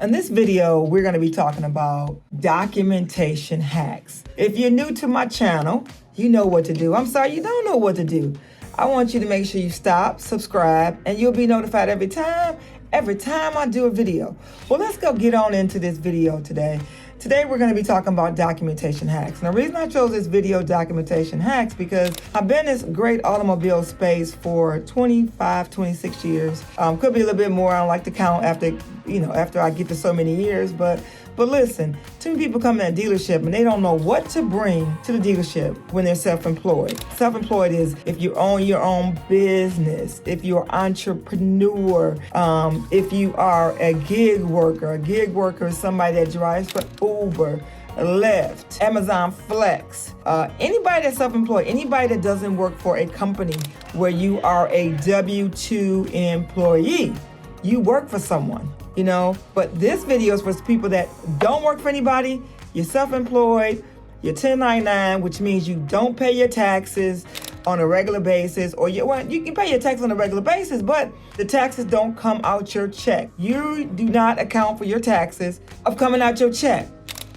In this video, we're going to be talking about documentation hacks. If you're new to my channel, you know what to do. I'm sorry, you don't know what to do. I want you to make sure you stop, subscribe, and you'll be notified every time I do a video. Well, let's go get on into this video today. Today, we're going to be talking about documentation hacks. And the reason I chose this video, documentation hacks, because I've been in this great automobile space for 25, 26 years. Could be a little bit more. I don't like to count after I get to so many years. But listen, too many people come in a dealership and they don't know what to bring to the dealership when they're self-employed. Self-employed is if you own your own business, if you're an entrepreneur, if you are a gig worker. A gig worker is somebody that drives for Uber, Lyft, Amazon Flex. Anybody that's self-employed, anybody that doesn't work for a company where you are a W-2 employee, you work for someone. But this video is for people that don't work for anybody, you're self-employed, you're 1099, which means you don't pay your taxes on a regular basis, or you can pay your taxes on a regular basis, but the taxes don't come out your check. You do not account for your taxes of coming out your check.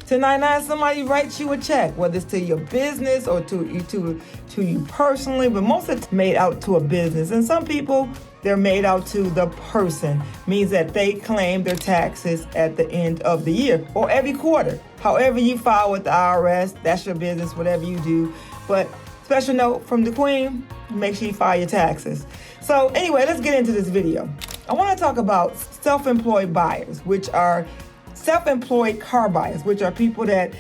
1099, somebody writes you a check, whether it's to your business or to you personally, but most of it's made out to a business. And some people, they're made out to the person, means that they claim their taxes at the end of the year or every quarter. However you file with the IRS, that's your business, whatever you do. But special note from the Queen, make sure you file your taxes. So anyway, let's get into this video. I want to talk about self-employed buyers, which are self-employed car buyers, which are people that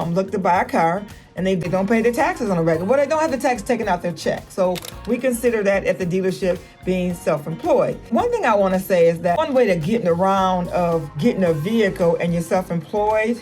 look to buy a car and they don't pay their taxes on a regular. Well, they don't have the tax taken out their check. So we consider that at the dealership being self-employed. One thing I want to say is that one way to getting around of getting a vehicle and you're self-employed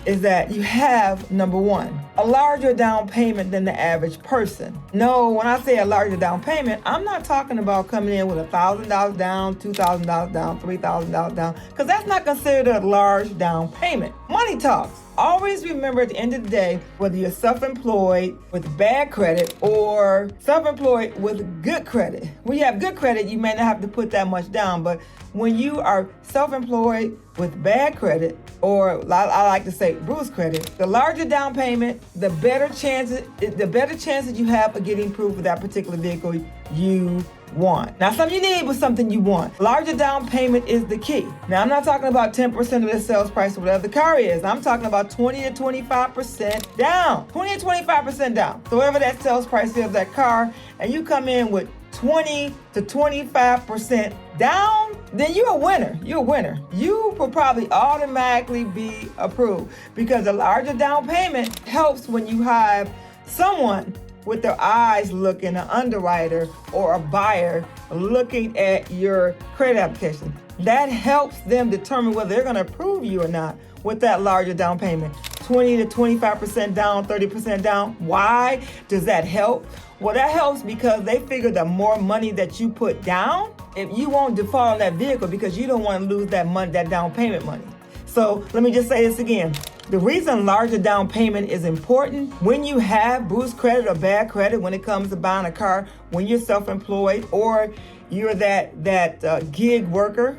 is that you have, number one, a larger down payment than the average person. No, when I say a larger down payment, I'm not talking about coming in with $1,000 down, $2,000 down, $3,000 down, because that's not considered a large down payment. Money talks. Always remember at the end of the day, whether you're self-employed with bad credit or self-employed with good credit. When you have good credit, you may not have to put that much down, but when you are self-employed with bad credit, or I like to say bruised credit, the larger down payment, the better chances you have of getting approved for that particular vehicle you want. Now, something you need was something you want. Larger down payment is the key. Now, I'm not talking about 10% of the sales price of whatever the car is. I'm talking about 20 to 25% down. 20 to 25% down. So whatever that sales price is of that car, and you come in with 20 to 25% down, then you're a winner. You're a winner. You will probably automatically be approved, because the larger down payment helps when you have someone with their eyes looking, an underwriter or a buyer looking at your credit application. That helps them determine whether they're going to approve you or not with that larger down payment. 20 to 25% down, 30% down. Why does that help? Well, that helps because they figure the more money that you put down, if you won't default on that vehicle, because you don't want to lose that money, that down payment money. So let me just say this again. The reason larger down payment is important when you have bruised credit or bad credit when it comes to buying a car, when you're self-employed or you're that gig worker,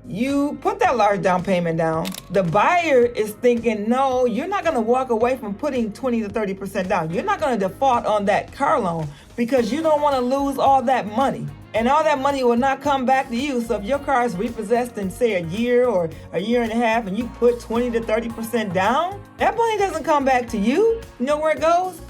you put that large down payment down. The buyer is thinking, no, you're not going to walk away from putting 20 to 30% down. You're not going to default on that car loan because you don't want to lose all that money. And all that money will not come back to you. So if your car is repossessed in, say, a year or a year and a half, and you put 20 to 30% down, that money doesn't come back to you. You know where it goes?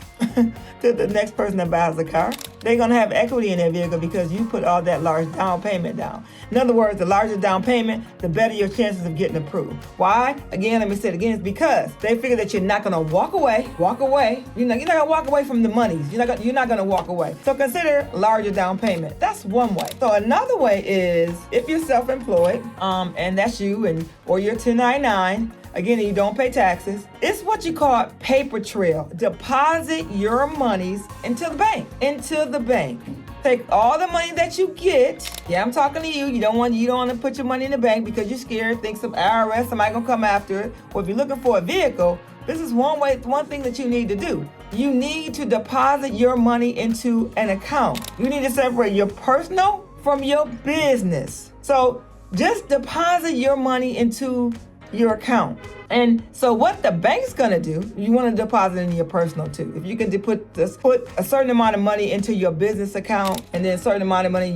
To the next person that buys the car. They're going to have equity in their vehicle because you put all that large down payment down. In other words, the larger down payment, the better your chances of getting approved. Why? Again, let me say it again. It's because they figure that you're not going to walk away. You're not going to walk away from the monies. You're not going to walk away. So consider larger down payment. That's one way. So another way is if you're self-employed, and that's you, or you're 1099, again, you don't pay taxes. It's what you call paper trail. Deposit your monies into the bank. Take all the money that you get. Yeah, I'm talking to you. You don't want to put your money in the bank because you're scared. Think some IRS, somebody gonna come after it. Or if you're looking for a vehicle, this is one thing that you need to do. You need to deposit your money into an account. You need to separate your personal from your business. So just deposit your money into your account. And so what the bank's gonna do, you want to deposit in your personal too. If you can put a certain amount of money into your business account, and then a certain amount of money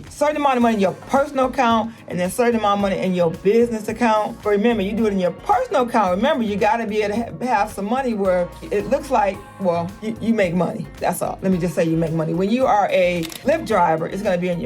certain amount of money in your personal account, and then a certain amount of money in your business account. But remember, you do it in your personal account. Remember, you got to be able to have some money where it looks like, well, you make money. That's all. Let me just say you make money. When you are a Lyft driver, it's gonna be in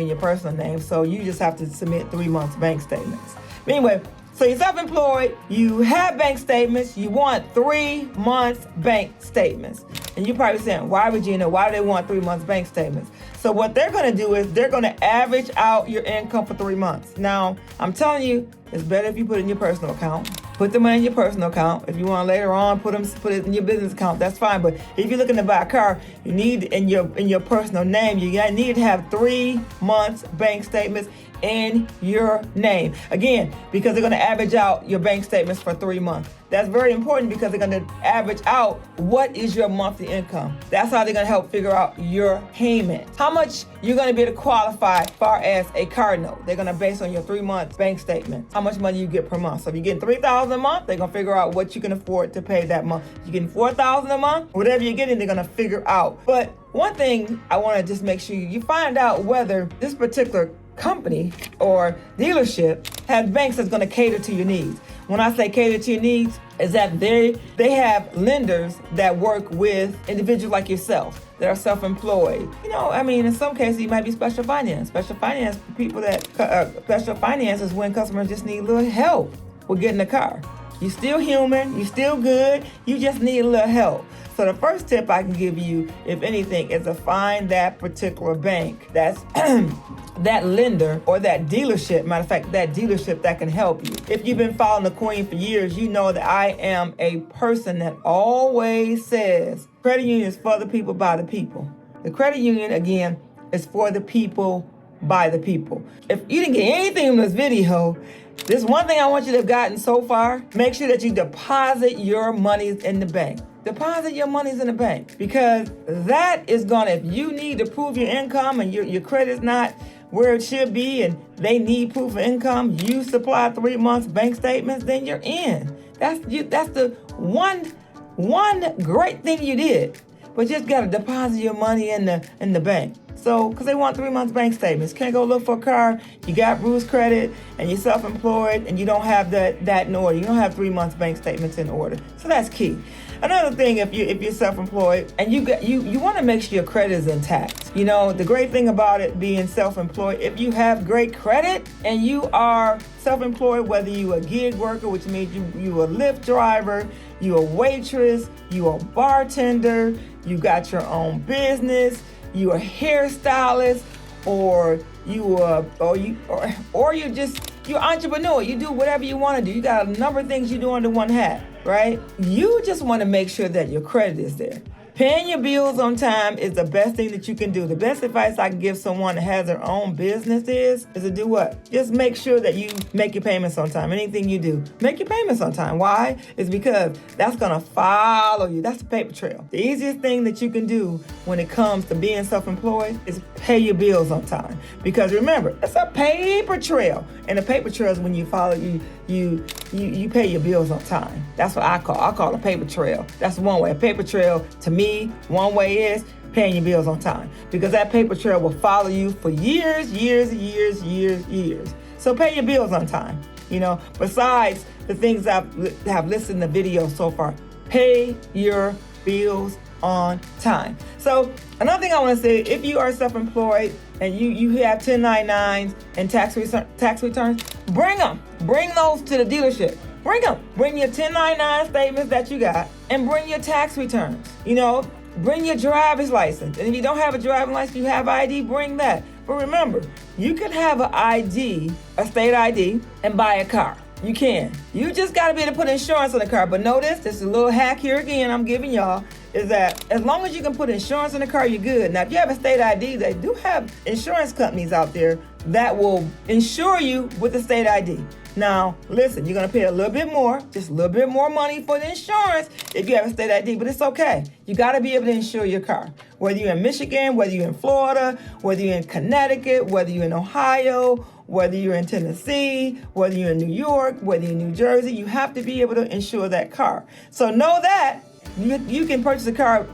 your personal name. So you just have to submit 3 months bank statements. But anyway. So you're self-employed, you have bank statements, you want 3 months bank statements. And you're probably saying, why, Regina, why do they want 3 months bank statements? So what they're gonna do is they're gonna average out your income for 3 months. Now, I'm telling you, it's better if you put it in your personal account. Put the money in your personal account. If you want later on, put it in your business account, that's fine. But if you're looking to buy a car, you need in your personal name, you need to have 3 months bank statements in your name. Again, because they're going to average out your bank statements for 3 months. That's very important because they're going to average out what is your monthly income. That's how they're going to help figure out your payment. How much you're going to be able to qualify as far as a car note. They're going to base on your 3 months bank statement, how much money you get per month. So if you're getting $3,000 a month, they're going to figure out what you can afford to pay that month. You're getting $4,000 a month, whatever you're getting, they're going to figure out. But one thing I want to just make sure you find out whether this particular company or dealership has banks that's going to cater to your needs. When I say cater to your needs, is that they have lenders that work with individuals like yourself that are self-employed. In some cases, you might be special finance. Special finance special finance is when customers just need a little help with getting a car. You're still human, you're still good, you just need a little help. So the first tip I can give you, if anything, is to find that particular bank that's that lender or that dealership, matter of fact, that dealership that can help you. If you've been following the Queen for years, you know that I am a person that always says credit union is for the people, by the people. The credit union, again, is for the people, by the people. If you didn't get anything from this video, this one thing I want you to have gotten so far, make sure that you deposit your monies in the bank. Deposit your monies in the bank, because that is gonna, if you need to prove your income and your credit's not where it should be and they need proof of income, you supply 3 months bank statements, then you're in. That's the one great thing you did. But you just gotta deposit your money in the bank. So, because they want 3 months bank statements. Can't go look for a car, you got bruised credit, and you're self-employed, and you don't have that in order. You don't have 3 months bank statements in order. So that's key. Another thing, if you're self-employed and you want to make sure your credit is intact. The great thing about it being self-employed, if you have great credit and you are self-employed, whether you a gig worker, which means you a Lyft driver, you a waitress, you a bartender, you got your own business, you a hairstylist, or you're entrepreneur. You do whatever you want to do. You got a number of things you do under one hat, right? You just want to make sure that your credit is there. Paying your bills on time is the best thing that you can do. The best advice I can give someone that has their own business is to do what? Just make sure that you make your payments on time. Anything you do, make your payments on time. Why? It's because that's going to follow you. That's the paper trail. The easiest thing that you can do when it comes to being self-employed is pay your bills on time. Because remember, it's a paper trail. And the paper trail is when you follow, you pay your bills on time. That's what I call a paper trail. That's one way. A paper trail, to me, one way is paying your bills on time, because that paper trail will follow you for years. So pay your bills on time. Besides the things I have listed in the video so far, pay your bills on time. So another thing I want to say, if you are self-employed and you have 1099s and tax returns, bring those to the dealership. Bring your 1099 statements that you got, and bring your tax returns. Bring your driver's license. And if you don't have a driver's license, you have ID, bring that. But remember, you can have an ID, a state ID, and buy a car. You can. You just got to be able to put insurance on the car. But notice, this is a little hack here again I'm giving y'all, is that as long as you can put insurance in the car, you're good. Now, if you have a state ID, they do have insurance companies out there that will insure you with the state ID. Now, listen, you're going to pay a little bit more, just a little bit more money for the insurance if you have a state ID, but it's okay. You got to be able to insure your car. Whether you're in Michigan, whether you're in Florida, whether you're in Connecticut, whether you're in Ohio, whether you're in Tennessee, whether you're in New York, whether you're in New Jersey, you have to be able to insure that car. So know that you can purchase a car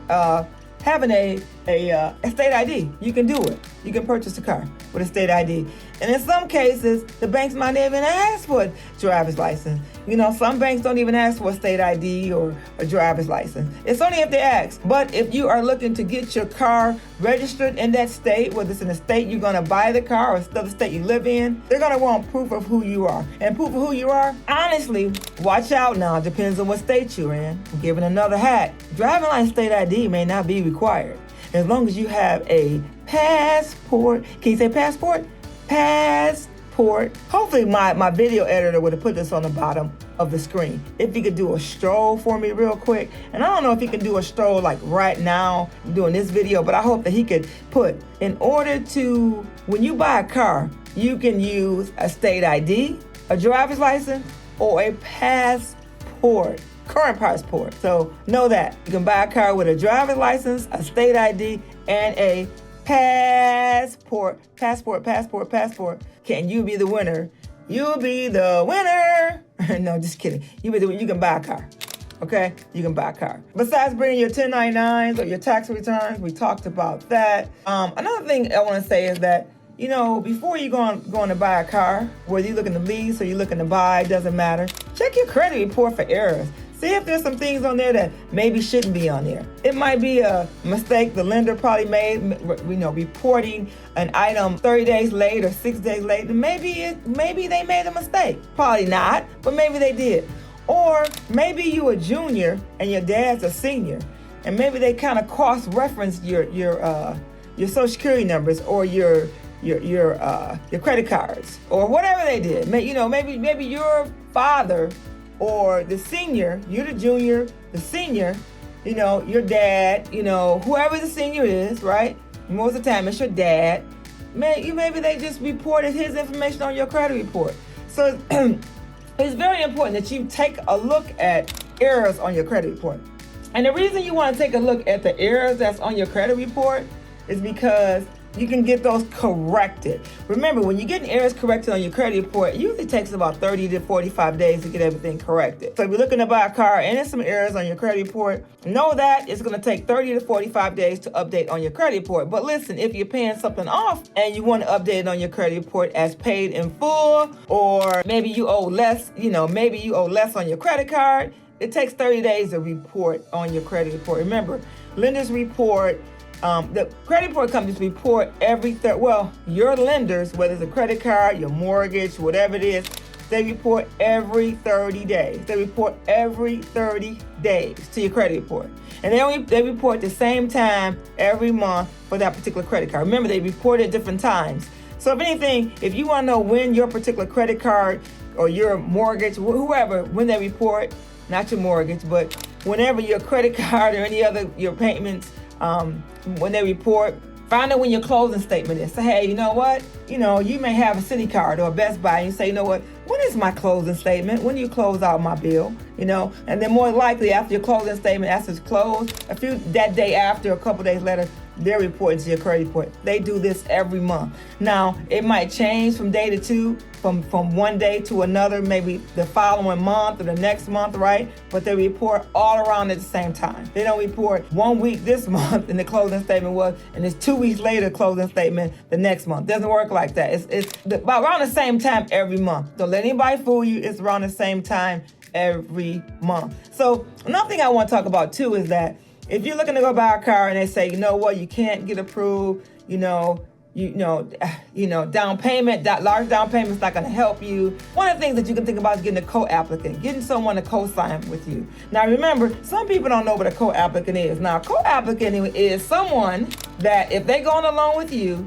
having a state ID. You can do it. You can purchase a car with a state ID. And in some cases, the banks might not even ask for a driver's license. You know, some banks don't even ask for a state ID or a driver's license. It's only if they ask. But if you are looking to get your car registered in that state, whether it's in the state you're going to buy the car or the state you live in, they're going to want proof of who you are. And proof of who you are, honestly, watch out now. It depends on what state you're in. I'm giving another hack. Driving license state ID may not be required as long as you have a passport. Can you say passport? Passport. Hopefully my video editor would have put this on the bottom of the screen. If he could do a stroll for me real quick. And I don't know if he can do a stroll like right now doing this video, but I hope that he could put, in order to, when you buy a car, you can use a state ID, a driver's license, or a passport. Current passport. So know that you can buy a car with a driver's license, a state ID, and a passport. Can you be the winner? You'll be the winner. No, just kidding. You can buy a car. Okay? You can buy a car. Besides bringing your 1099s or your tax returns, we talked about that. Another thing I want to say is that, you know, before you going to buy a car, whether you're looking to lease or you're looking to buy, it doesn't matter. Check your credit report for errors. See if there's some things on there that maybe shouldn't be on there. It might be a mistake the lender probably made, you know, reporting an item 30 days late or 6 days late. Maybe they made a mistake. Probably not, but maybe they did. Or maybe you a junior and your dad's a senior, and maybe they kind of cross-referenced your Social Security numbers or your credit cards or whatever they did. Maybe your father or the senior, you're the junior, the senior, you know, your dad, you know, whoever the senior is, right? Most of the time it's your dad. Maybe they just reported his information on your credit report. So it's very important that you take a look at errors on your credit report. And the reason you want to take a look at the errors that's on your credit report is because you can get those corrected. Remember, when you're getting errors corrected on your credit report, it usually takes about 30 to 45 days to get everything corrected. So if you're looking to buy a car and there's some errors on your credit report, know that it's going to take 30 to 45 days to update on your credit report. But listen, if you're paying something off and you want to update it on your credit report as paid in full, or maybe you owe less, maybe you owe less on your credit card, it takes 30 days to report on your credit report. Remember, lenders report, the credit report companies report your lenders, whether it's a credit card, your mortgage, whatever it is, they report every 30 days. They report every 30 days to your credit report. And they report the same time every month for that particular credit card. Remember, they report at different times. So if anything, if you want to know when your particular credit card or your mortgage, whoever, when they report, not your mortgage, but whenever your credit card or any other, your payments, when they report, find out when your closing statement is. Say, hey, you know what? You may have a Citi card or a Best Buy, and you say, you know what? When is my closing statement? When do you close out my bill? And then more likely after your closing statement, after it's closed, that day after, a couple days later, they're reporting to your credit report. They do this every month. Now, it might change from day to two, from one day to another, maybe the following month or the next month, right? But they report all around at the same time. They don't report 1 week this month and the closing statement was, and it's 2 weeks later closing statement the next month. Doesn't work like that. It's about around the same time every month. Don't let anybody fool you. It's around the same time every month. So another thing I want to talk about too is that if you're looking to go buy a car and they say, you know what, you can't get approved, down payment, that large down payment's not going to help you. One of the things that you can think about is getting a co-applicant, getting someone to co-sign with you. Now remember, some people don't know what a co-applicant is. Now, a co-applicant is someone that if they go on a loan with you,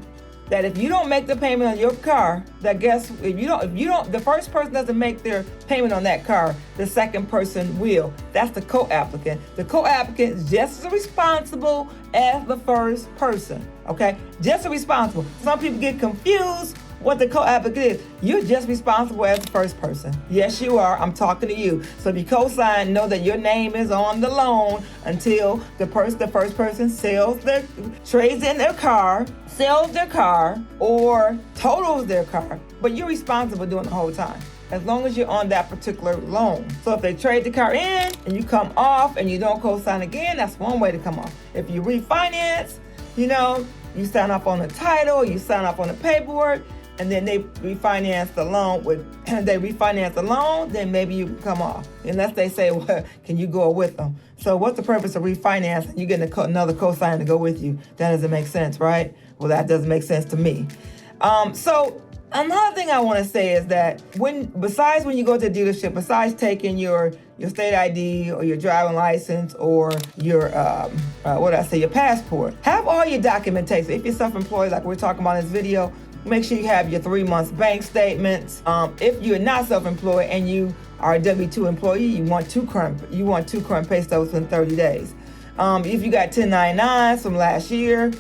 that if you don't make the payment on your car, the first person doesn't make their payment on that car, the second person will. That's the co-applicant. The co-applicant is just as responsible as the first person, okay? Just as responsible. Some people get confused what the co-applicant is. You're just responsible as the first person. Yes, you are. I'm talking to you. So if you co-sign, know that your name is on the loan until the first person trades in their car, sells their car, or totals their car. But you're responsible doing the whole time, as long as you're on that particular loan. So if they trade the car in and you come off and you don't co-sign again, that's one way to come off. If you refinance, you sign up on the title, you sign up on the paperwork, and then they refinance the loan, then maybe you can come off. Unless they say, well, can you go with them? So what's the purpose of refinancing? You get another co-signer to go with you. That doesn't make sense, right? Well, that doesn't make sense to me. So another thing I want to say is that besides when you go to the dealership, besides taking your state ID or your driving license or your your passport, have all your documentation. If you're self-employed, like we're talking about in this video, make sure you have your 3 months bank statements. If you're not self-employed and you are a W-2 employee, you want two current pay stubs within 30 days. If you got 1099s from last year,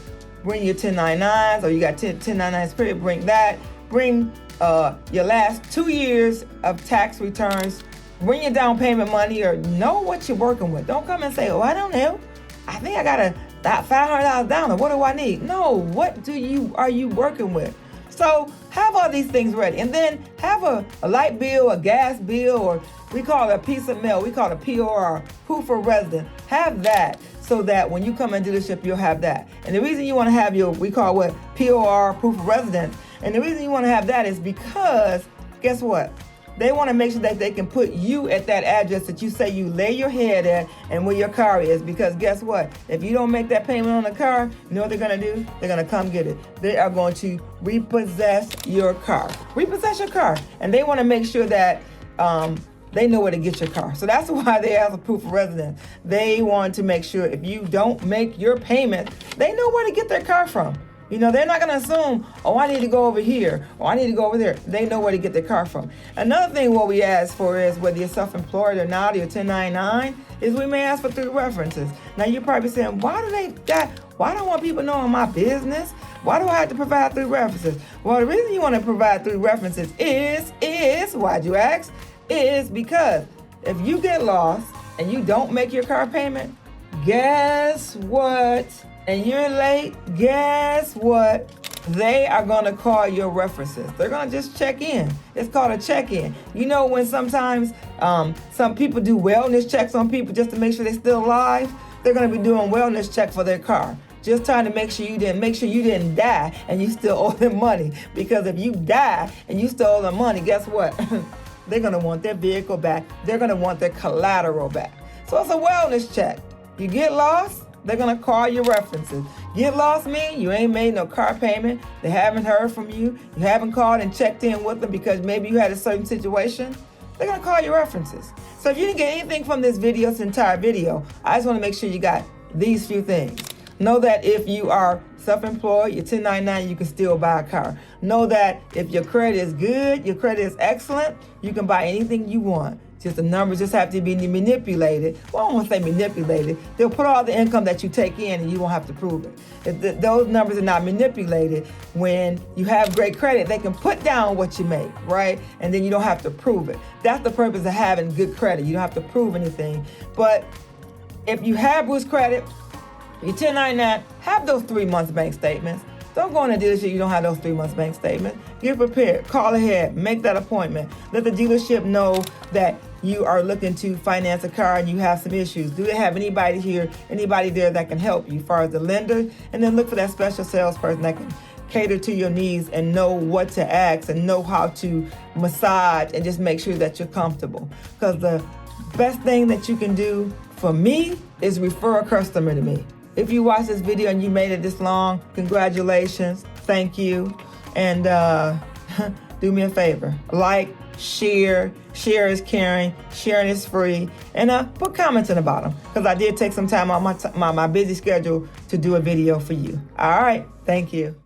bring your 1099s, or you got 1099s period, bring that. Bring your last 2 years of tax returns. Bring your down payment money, or know what you're working with. Don't come and say, oh, I don't know. I think I got $500 down, or what do I need? No, what are you working with? So have all these things ready, and then have a light bill, a gas bill, or we call it a piece of mail. We call it a POR, proof of residence. Have that so that when you come into the dealership, you'll have that. And the reason you want to have we call it POR, proof of residence. And the reason you want to have that is because, guess what? They want to make sure that they can put you at that address that you say you lay your head at and where your car is. Because guess what? If you don't make that payment on the car, you know what they're going to do? They're going to come get it. They are going to repossess your car. Repossess your car. And they want to make sure that they know where to get your car. So that's why they ask a proof of residence. They want to make sure if you don't make your payment, they know where to get their car from. They're not going to assume, oh, I need to go over here, or I need to go over there. They know where to get their car from. Another thing what we ask for is, whether you're self-employed or not, or you're 1099, is we may ask for 3 references. Now, you're probably saying, why don't want people knowing my business? Why do I have to provide 3 references? Well, the reason you want to provide 3 references is, why'd you ask? Is because if you get lost and you don't make your car payment, guess what? And you're late, guess what? They are going to call your references. They're going to just check in. It's called a check-in. When sometimes some people do wellness checks on people just to make sure they're still alive, they're going to be doing wellness check for their car. Just trying to make sure you didn't die and you still owe them money. Because if you die and you still owe them money, guess what? They're going to want their vehicle back. They're going to want their collateral back. So it's a wellness check. You get lost, they're going to call your references. Get lost mean you ain't made no car payment. They haven't heard from you. You haven't called and checked in with them because maybe you had a certain situation. They're going to call your references. So if you didn't get anything from this entire video, I just want to make sure you got these few things. Know that if you are self-employed, you're 1099, you can still buy a car. Know that if your credit is good, your credit is excellent, you can buy anything you want. Just the numbers just have to be manipulated. Well, I don't want to say manipulated. They'll put all the income that you take in and you won't have to prove it. If those numbers are not manipulated, when you have great credit, they can put down what you make, right? And then you don't have to prove it. That's the purpose of having good credit. You don't have to prove anything. But if you have Bruce credit, you're 1099, have those 3 months bank statements. Don't go in a dealership you don't have those 3 months bank statements. Get prepared. Call ahead. Make that appointment. Let the dealership know that you are looking to finance a car and you have some issues. Do they have anybody there that can help you as far as the lender? And then look for that special salesperson that can cater to your needs and know what to ask and know how to massage and just make sure that you're comfortable. Because the best thing that you can do for me is refer a customer to me. If you watch this video and you made it this long, congratulations. Thank you. And do me a favor. Like, share. Share is caring. Sharing is free. And put comments in the bottom, because I did take some time out my busy schedule to do a video for you. All right. Thank you.